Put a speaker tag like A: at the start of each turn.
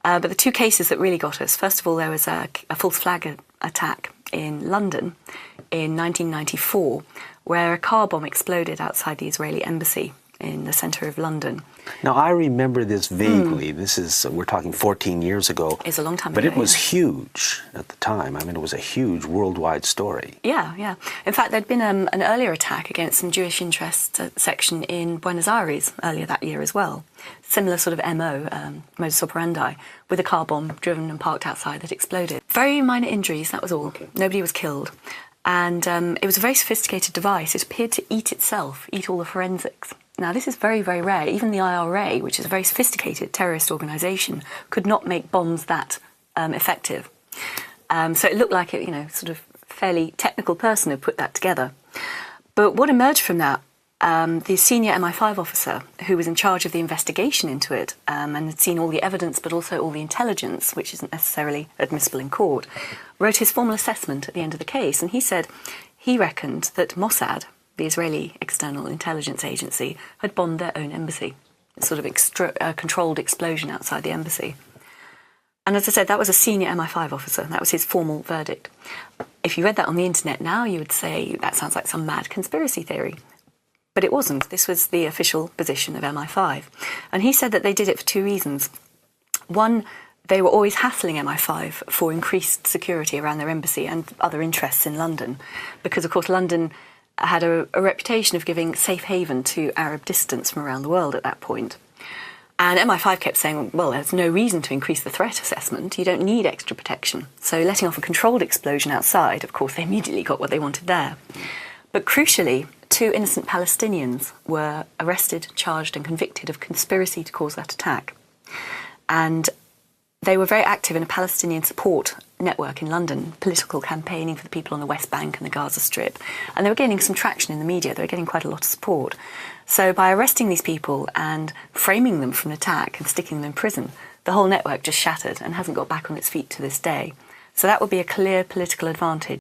A: But the two cases that really got us, first of all, there was a false flag attack in London in 1994, where a car bomb exploded outside the Israeli embassy in the centre of London.
B: Now, I remember this vaguely. This is, we're talking 14 years ago.
A: It's a long time
B: but
A: ago.
B: But it was huge at the time. I mean, it was a huge worldwide story.
A: Yeah, yeah. In fact, there'd been an earlier attack against some Jewish interest section in Buenos Aires earlier that year as well. Similar sort of MO, modus operandi, with a car bomb driven and parked outside that exploded. Very minor injuries, that was all. Okay. Nobody was killed. And it was a very sophisticated device. It appeared to eat itself, eat all the forensics. Now, this is very, very rare. Even the IRA, which is a very sophisticated terrorist organisation, could not make bombs that effective. So it looked like a, sort of fairly technical person had put that together. But what emerged from that, the senior MI5 officer who was in charge of the investigation into it and had seen all the evidence but also all the intelligence, which isn't necessarily admissible in court, wrote his formal assessment at the end of the case. And he said he reckoned that Mossad, the Israeli External Intelligence Agency, had bombed their own embassy. A sort of controlled explosion outside the embassy. And as I said, that was a senior MI5 officer. That was his formal verdict. If you read that on the internet now, you would say that sounds like some mad conspiracy theory. But it wasn't. This was the official position of MI5. And he said that they did it for two reasons. One, they were always hassling MI5 for increased security around their embassy and other interests in London. Because, of course, London had a reputation of giving safe haven to Arab dissidents from around the world at that point. And MI5 kept saying, well, there's no reason to increase the threat assessment. You don't need extra protection. So letting off a controlled explosion outside, of course, they immediately got what they wanted there. But crucially, two innocent Palestinians were arrested, charged and convicted of conspiracy to cause that attack. And they were very active in a Palestinian support network in London, political campaigning for the people on the West Bank and the Gaza Strip. And they were gaining some traction in the media. They were getting quite a lot of support. So by arresting these people and framing them for an attack and sticking them in prison, the whole network just shattered and hasn't got back on its feet to this day. So that would be a clear political advantage.